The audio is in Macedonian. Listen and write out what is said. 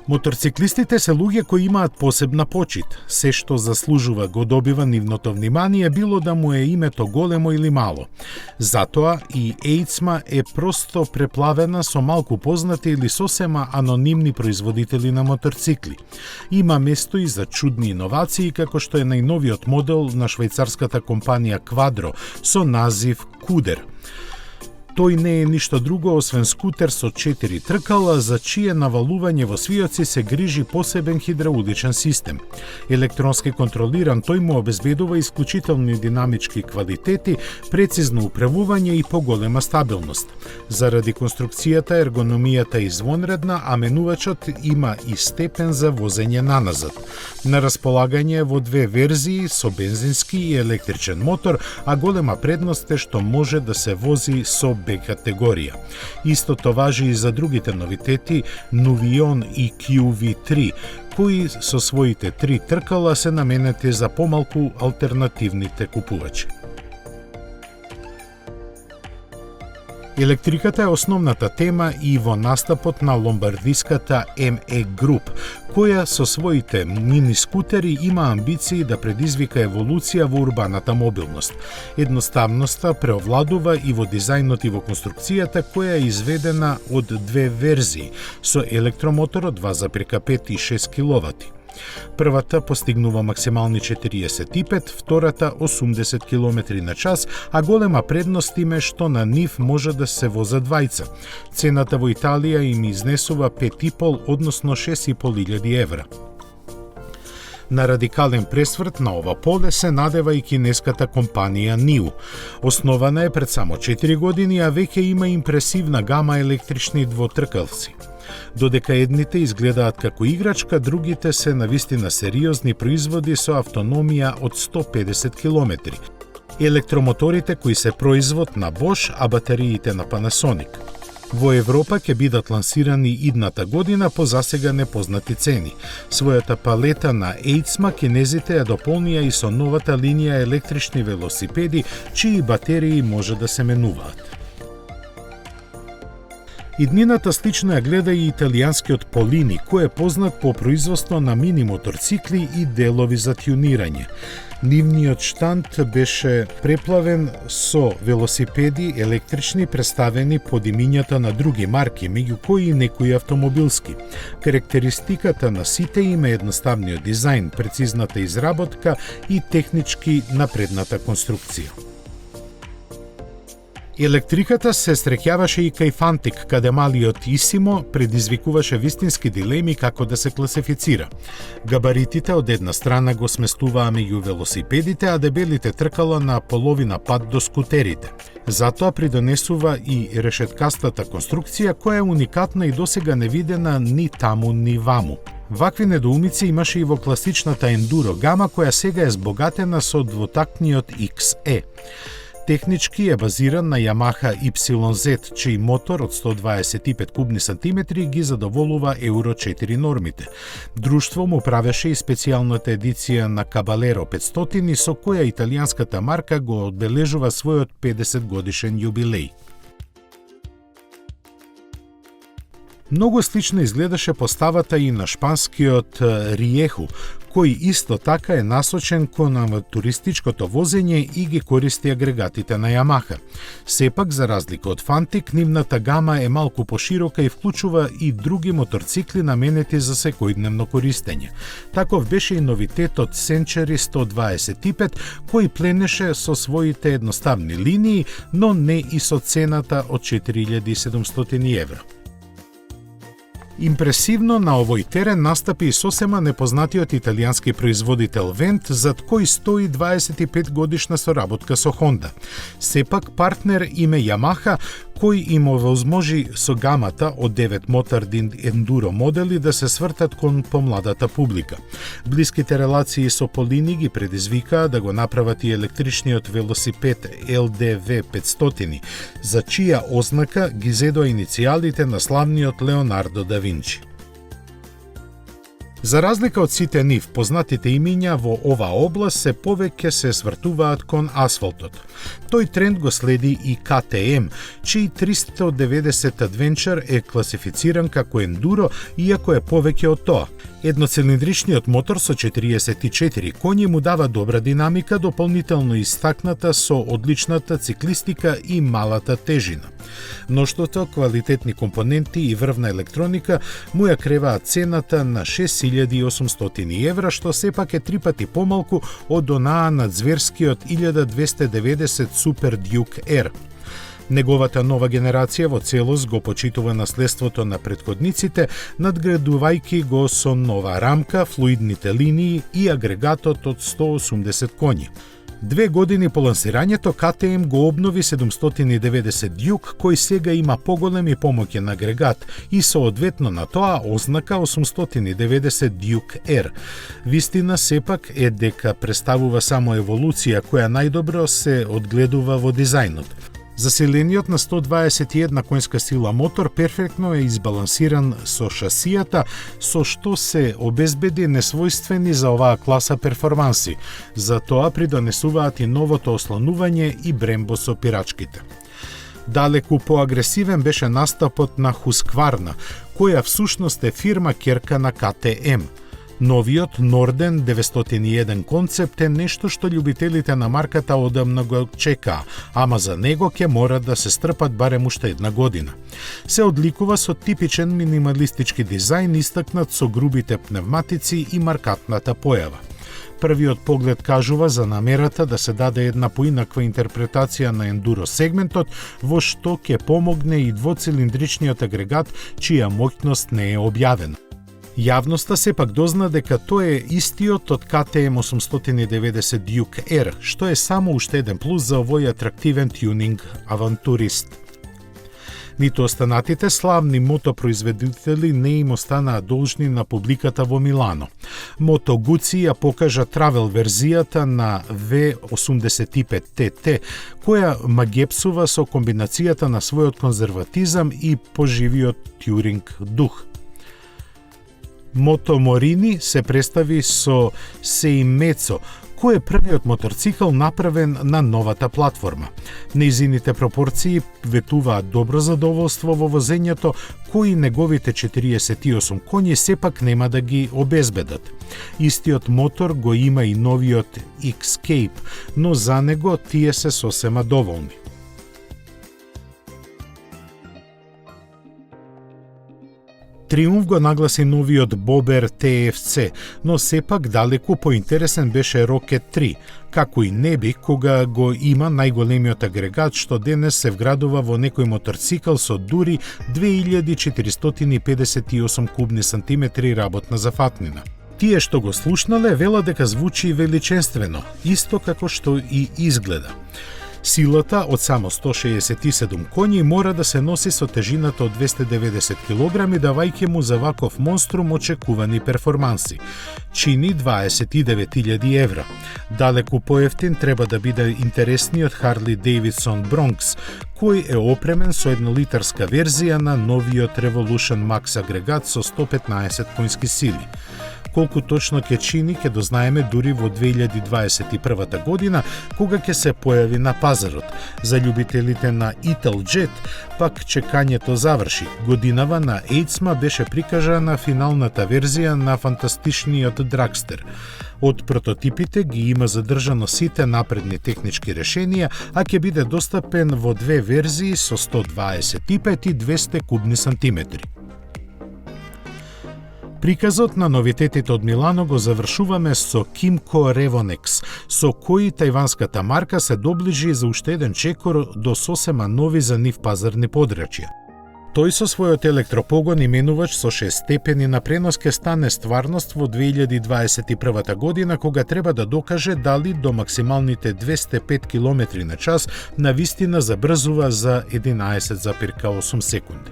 Моторциклистите се луѓе кои имаат посебна почит. Се што заслужува го добива нивното внимание, било да му е името големо или мало. Затоа и Ејцма е просто преплавена со малку познати или сосема анонимни производители на моторцикли. Има место и за чудни иновации, како што е најновиот модел на швајцарската компанија Quadro со назив Кудер. Тој не е ништо друго освен скутер со 4 тркала, за чие навалување во свиоци се грижи посебен хидрауличен систем. Електронски контролиран, тој му обезбедува исклучителни динамички квалитети, прецизно управување и поголема стабилност. Заради конструкцијата, ергономијата е извонредна, а менувачот има и степен за возење наназад. На располагање во две верзии со бензински и електричен мотор, а голема предност е што може да се вози со Б категорија. Истото важи и за другите новитети Nuvion и QV3, кои со своите 3 тркала се наменети за помалку алтернативните купувачи. Електриката е основната тема и во настапот на ломбардиската ME Group, која со своите мини скутери има амбиции да предизвика еволуција во урбаната мобилност. Едноставноста преовладува и во дизајнот и во конструкцијата, која е изведена од две верзии, со електромотор од 2,5 и 6 киловати. Првата постигнува максимални 45, втората 80 км на час, а голема предност им е што на нив може да се возат двајца. Цената во Италија им изнесува 5,5, односно 6.500 евра. На радикален пресврт на ова поле се надева и кинеската компанија NIO. Основана е пред само 4 години, а веќе има импресивна гама електрични двотркалци. Додека едните изгледаат како играчка, другите се навистина сериозни производи со автономија од 150 км. Електромоторите кои се производ на Bosch, а батериите на Panasonic. Во Европа ќе бидат лансирани идната година по засега непознати цени. Својата палета на Ејцма кинезите ја дополнија и со новата линија електрични велосипеди, чии батерии може да се менуваат. Иднината слично ја гледа и италијанскиот Полини, кој е познат по производство на мини моторцикли и делови за тюнирање. Нивниот штанд беше преплавен со велосипеди електрични представени под имињата на други марки, меѓу кои и некои автомобилски. Карактеристиката на сите им е едноставниот дизајн, прецизната изработка и технички напредната конструкција. Електриката се среќаваше и кај Фантик, каде малиот Исимо предизвикуваше вистински дилеми како да се класифицира. Габаритите од една страна го сместуваа меѓу велосипедите, а дебелите тркала на половина пат до скутерите. Затоа придонесува и решеткастата конструкција, која е уникатна и досега невидена ни таму ни ваму. Вакви недоумици имаше и во класичната ендуро гама, која сега е збогатена со двотактниот XE. Технички е базиран на Yamaha YZ, чиј мотор од 125 кубни сантиметри ги задоволува Euro 4 нормите. Друштво му правеше и специјалната едиција на Caballero 500, со која италијанската марка го одбележува својот 50 годишен јубилеј. Многу слично изгледаше поставата и на шпанскиот Риеху, кој исто така е насочен кон авантуристичкото возење и ги користи агрегатите на Yamaha. Сепак, за разлика од Фантик, нивната гама е малку поширока и вклучува и други моторцикли наменети за секојдневно користење. Таков беше и новитетот Century 125, кој пленеше со своите едноставни линии, но не и со цената од 4700 евра. Импресивно на овој терен настапи и сосема непознатиот италијански производител Vent, зад кој стои 25 годишна соработка со Honda. Сепак партнер име Yamaha, кој им овозможи со гамата од 9 моторни ендуро модели да се свртат кон помладата публика. Блиските релации со Полини ги предизвикаа да го направат и електричниот велосипед LDV 500, за чија ознака ги зедоа иницијалите на славниот Леонардо да Винчи. За разлика од сите нив, познатите имиња во оваа област се повеќе се свртуваат кон асфалтот. Тој тренд го следи и КТМ, чиј 390 Adventure е класифициран како ендуро, иако е повеќе од тоа. Едноцилиндричниот мотор со 44 коњи му дава добра динамика, дополнително истакната со одличната циклистика и малата тежина. Мноштвото квалитетни компоненти и врвна електроника му ја креваат цената на 6.800 евра, што сепак е 3 пати помалку од онаа на зверскиот 1290 Super Duke R. Неговата нова генерација во целост го почитува наследството на претходниците, надградувајќи го со нова рамка, флуидните линии и агрегатот од 180 коњи. 2 години по лансирањето, КТМ го обнови 790 Duke, кој сега има поголем и помоќен агрегат и соодветно на тоа ознака 890 Duke R. Вистина сепак е дека представува само еволуција која најдобро се одгледува во дизајнот. Засилениот на 121 конска сила мотор перфектно е избалансиран со шасијата, со што се обезбеди несвојствени за оваа класа перформанси. За тоа придонесуваат и новото ослонување и брембо со пирачките. Далеку поагресивен беше настапот на Husqvarna, која всушност е фирма ќерка на КТМ. Новиот Norden 901 концепт е нешто што љубителите на марката одамна го чекаа, ама за него ќе мора да се стрпат барем уште една година. Се одликува со типичен минималистички дизајн, истакнат со грубите пневматици и маркантната појава. Првиот поглед кажува за намерата да се даде една поинаква интерпретација на ендуро сегментот, во што ќе помогне и двоцилиндричниот агрегат, чија моќност не е објавена. Јавноста сепак дозна дека тој е истиот од КТМ 890 Duke R, што е само уште еден плюс за овој атрактивен тюнинг авантурист. Ниту останатите славни мотопроизводители не им останаа должни на публиката во Милано. Moto Guzzi ја покажа травел верзијата на V85 TT, која магепсува со комбинацијата на својот конзерватизам и поживиот тюринг дух. Moto Morini се представи со Seimetsu, кој е првиот моторцикл направен на новата платформа. Нејзините пропорции ветуваат добро задоволство во возењето, кои неговите 48 коњи сепак нема да ги обезбедат. Истиот мотор го има и новиот Escape, но за него тие се сосема доволни. Триумф го нагласи новиот Bobber TFC, но сепак далеку поинтересен беше Rocket 3, како и неби кога го има најголемиот агрегат што денес се вградува во некој моторцикл со дури 2458 кубни сантиметри работна зафатнина. Тие што го слушнале велат дека звучи величествено, исто како што и изгледа. Силата од само 167 коњи мора да се носи со тежината од 290 кг, давајќи му за ваков монструм очекувани перформанси. Чини 29.000 евра. Далеку поевтин треба да биде интересниот Harley Davidson Bronx, кој е опремен со еднолитарска верзија на новиот Revolution Max агрегат со 115 коњски сили. Колку точно ќе чини, ќе дознаеме дури во 2021 година, кога ќе се појави на пазарот. За љубителите на Italjet, пак чекањето заврши. Годинава на EICMA беше прикажана финалната верзија на фантастичниот Dragster. Од прототипите ги има задржано сите напредни технички решенија, а ќе биде достапен во две верзии со 125 и 200 кубни сантиметри. Приказот на новитетите од Милано го завршуваме со Kymco Revonex, со кој тајванската марка се доближи за уште еден чекор до сосема нови за нив пазарни подрачја. Тој со својот електропогон именувач со 6 степени на пренос ке стане стварност во 2021 година, кога треба да докаже дали до максималните 205 км на час навистина забрзува за 11,8 секунди.